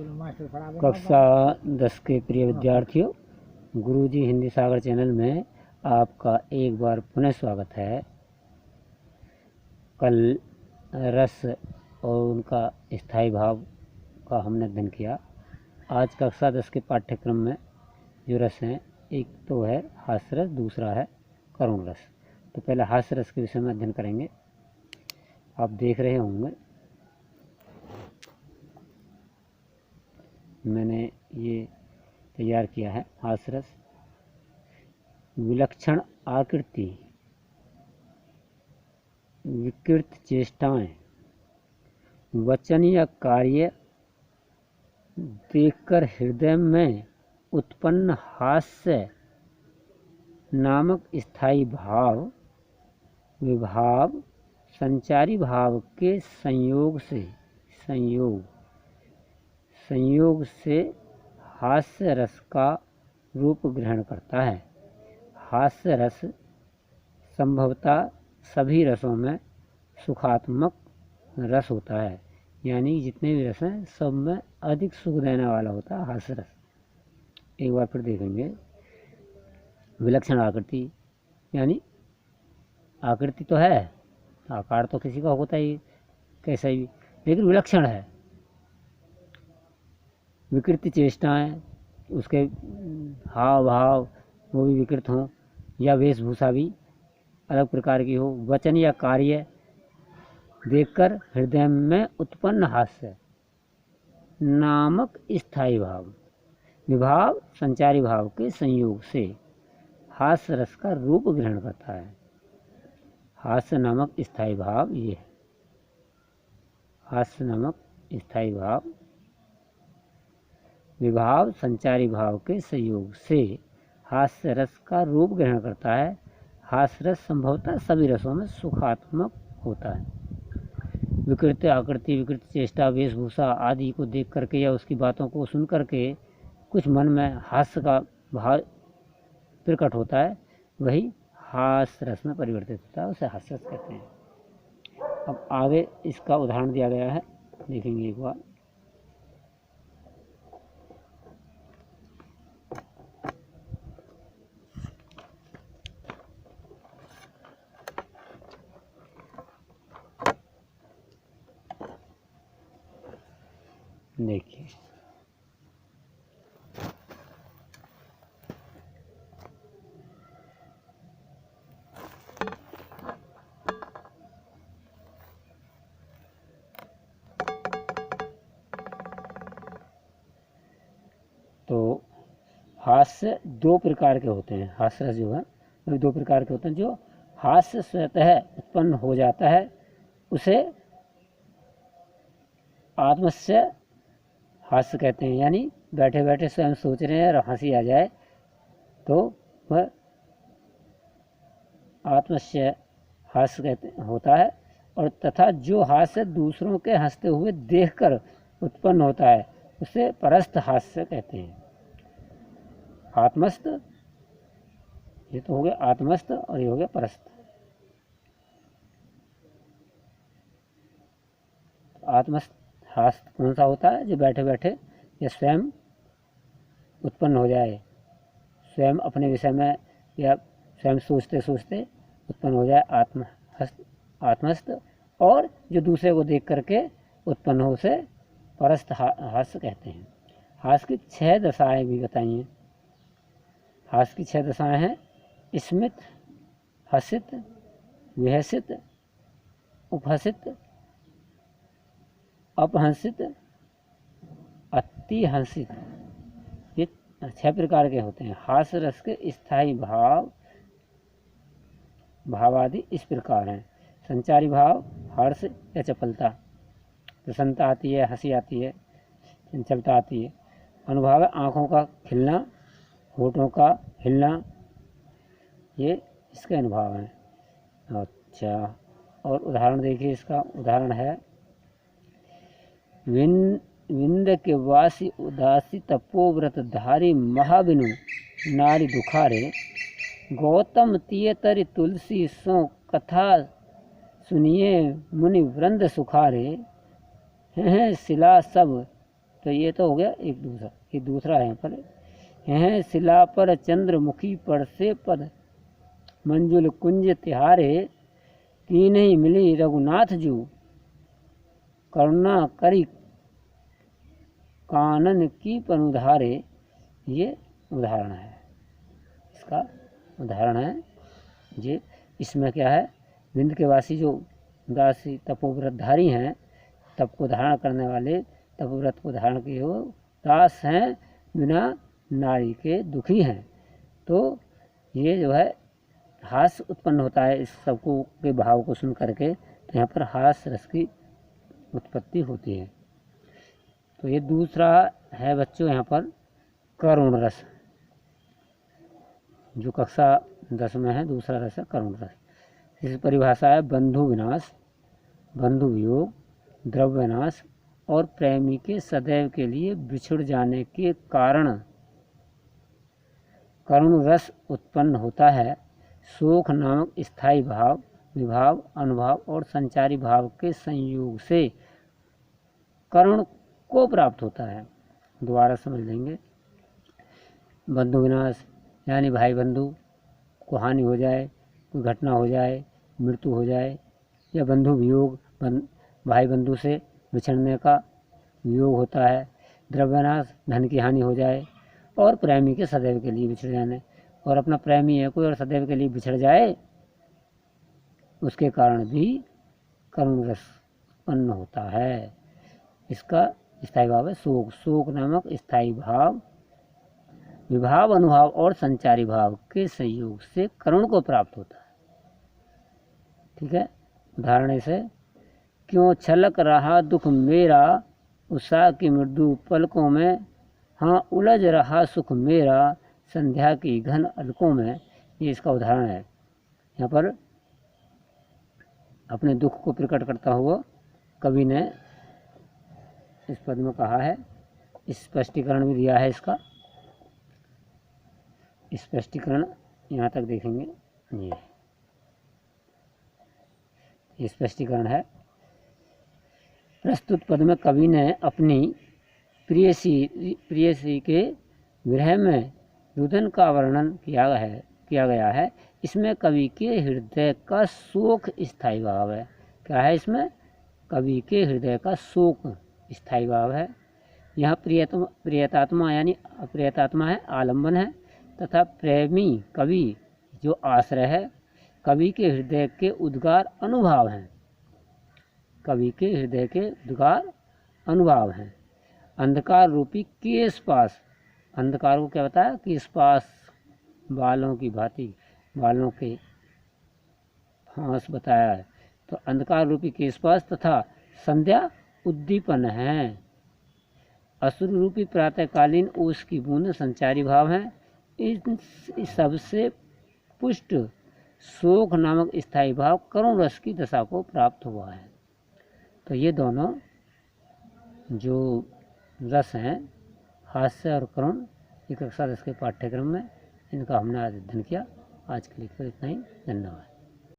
कक्षा 10 के प्रिय विद्यार्थियों, गुरुजी हिंदी सागर चैनल में आपका एक बार पुनः स्वागत है। कल रस और उनका स्थायी भाव का हमने अध्ययन किया। आज कक्षा 10 के पाठ्यक्रम में जो रस हैं, एक तो है हास्य रस, दूसरा है करुण रस। तो पहले हास्य रस के विषय में अध्ययन करेंगे। आप देख रहे होंगे मैंने ये तैयार किया है हास्य रस। विलक्षण आकृति, विकृत चेष्टाएं, वचन या कार्य देखकर हृदय में उत्पन्न हास्य नामक स्थायी भाव, विभाव संचारी भाव के संयोग से हास्य रस का रूप ग्रहण करता है। हास्य रस संभवतः सभी रसों में सुखात्मक रस होता है, यानी जितने भी रस हैं सब में अधिक सुख देने वाला होता है हास्य रस। एक बार फिर देखेंगे। विलक्षण आकृति, यानी आकृति तो है, आकार तो किसी का होता ही कैसा भी, लेकिन विलक्षण है। विकृत चेष्टाएं, उसके हाव भाव वो भी विकृत हों, या वेशभूषा भी अलग प्रकार की हो। वचन या कार्य देखकर हृदय में उत्पन्न हास्य नामक स्थायी भाव, विभाव संचारी भाव के संयोग से हास्य रस का रूप ग्रहण करता है। हास्य नामक स्थायी भाव ये है। हास्य नामक स्थायी भाव, विभाव संचारी भाव के संयोग से हास्य रस का रूप ग्रहण करता है। हास्य रस संभवतः सभी रसों में सुखात्मक होता है। विकृत आकृति, विकृत चेष्टा, वेशभूषा आदि को देख करके या उसकी बातों को सुन करके कुछ मन में हास्य का भाव प्रकट होता है, वही हास्य रस में परिवर्तित होता है, उसे हास्य रस कहते हैं। अब आगे इसका उदाहरण दिया गया है, देखेंगे एक बार। देखिए, तो हास्य दो प्रकार के होते हैं। हास्य रस जो है वो दो प्रकार के होते हैं। जो हास्य स्वतः उत्पन्न हो जाता है उसे आत्मस्य हास्य कहते हैं, यानी बैठे बैठे स्वयं सोच रहे हैं और हंसी आ जाए तो वह आत्मस्य हास्य कहते होता है। और तथा जो हास्य दूसरों के हंसते हुए देखकर उत्पन्न होता है उसे परस्थ हास्य कहते हैं। आत्मस्थ, ये तो हो गया आत्मस्थ और ये हो गया परस्थ। आत्मस्थ हास्य कौन सा होता है? जो बैठे बैठे या स्वयं उत्पन्न हो जाए, स्वयं अपने विषय में या स्वयं सोचते सोचते उत्पन्न हो जाए, आत्मस्थ। और जो दूसरे को देख करके उत्पन्न हो उसे परस्थ हास्य कहते हैं। हास्य की 6 दशाएं भी बताइए। हास्य की 6 दशाएं हैं: स्मित, हसित, विहसित, उपहसित, अपहंसित, अतिहंसित। ये 6 प्रकार के होते हैं। हास्य रस के स्थायी भावादि इस प्रकार हैं। संचारी भाव, हर्ष या चपलता, प्रसन्नता आती है, हंसी आती है, चंचलता आती है। अनुभव है आँखों का खिलना, होठों का हिलना, ये इसके अनुभव हैं। अच्छा, और उदाहरण देखिए। इसका उदाहरण है: विंद के वासी उदासी तपोव्रत धारी महाबिनु नारी दुखारे, गौतम तियतरि तुलसी सो कथा सुनिए मुनि वृंद सुखारे, हैं शिला सब तो ये तो हो गया एक दूसरा। ये दूसरा है यहाँ पर, हैं शिला पर चंद्रमुखी पर से पद, मंजुल कुंज तिहारे, तीन ही मिली रघुनाथ जू, करुणा करी कानन की पनुधारे। ये उदाहरण है, इसका उदाहरण है। ये इसमें क्या है, विंध्य के वासी जो दासी तपोव्रतधारी हैं, तप को धारण करने वाले, तपोव्रत को धारण किए हो दास हैं, बिना नारी के दुखी हैं। तो ये जो है हास्य उत्पन्न होता है इस सबको के भाव को सुन करके, तो यहाँ पर हास्य रस की उत्पत्ति होती है। तो ये दूसरा है बच्चों यहाँ पर करुण रस, जो कक्षा 10 में है, दूसरा रस है करुण रस। इसकी परिभाषा है बंधु विनाश, बंधु वियोग, द्रव्य नाश और प्रेमी के सदैव के लिए बिछुड़ जाने के कारण करुण रस उत्पन्न होता है। शोक नामक स्थायी भाव, विभाव, अनुभाव और संचारी भाव के संयोग से करुण को प्राप्त होता है। दोबारा समझ लेंगे। बंधु विनाश यानी भाई बंधु को हानि हो जाए, कोई घटना हो जाए, मृत्यु हो जाए, या बंधु वियोग, भाई बंधु से बिछड़ने का वियोग होता है। द्रव्यनाश धन की हानि हो जाए, और प्रेमी के सदैव के लिए बिछड़ जाने, और अपना प्रेमी है कोई और सदैव के लिए बिछड़ जाए, उसके कारण भी करुण रस उत्पन्न होता है। इसका स्थायी भाव है शोक। शोक नामक स्थायी भाव, विभाव, अनुभाव और संचारी भाव के संयोग से करुण को प्राप्त होता है। ठीक है। उदाहरण से, क्यों छलक रहा दुख मेरा, उषा की मृदु पलकों में, हाँ उलझ रहा सुख मेरा, संध्या की घन अलकों में। ये इसका उदाहरण है। यहाँ पर अपने दुख को प्रकट करता हुआ कवि ने इस पद में कहा है। स्पष्टीकरण भी दिया है इसका। स्पष्टीकरण यहाँ तक देखेंगे, ये स्पष्टीकरण है। प्रस्तुत पद में कवि ने अपनी प्रियसी के विरह में रुदन का वर्णन किया गया है। इसमें कवि के हृदय का शोक स्थायी भाव है। क्या है इसमें? कवि के हृदय का शोक स्थायी भाव है। यहाँ प्रियतात्मा यानी अप्रियतात्मा है, आलम्बन है, तथा प्रेमी कवि जो आश्रय है। कवि के हृदय के उद्गार अनुभाव हैं। कवि के हृदय के उद्गार अनुभाव हैं। अंधकार रूपी केश पास, अंधकार को क्या बताया? केश पास, बालों की भांति, बालों के फांस बताया है। तो अंधकार रूपी केश पास तथा संध्या उद्दीपन है। असुर रूपी प्रातःकालीन ओस की बूंद संचारी भाव है। इन सबसे पुष्ट शोक नामक स्थायी भाव करुण रस की दशा को प्राप्त हुआ है। तो ये दोनों जो रस हैं, हास्य और करुण, ये कक्षा 10 के पाठ्यक्रम में इनका हमने आज अध्ययन किया। आज के लिए तो इतना ही। धन्यवाद।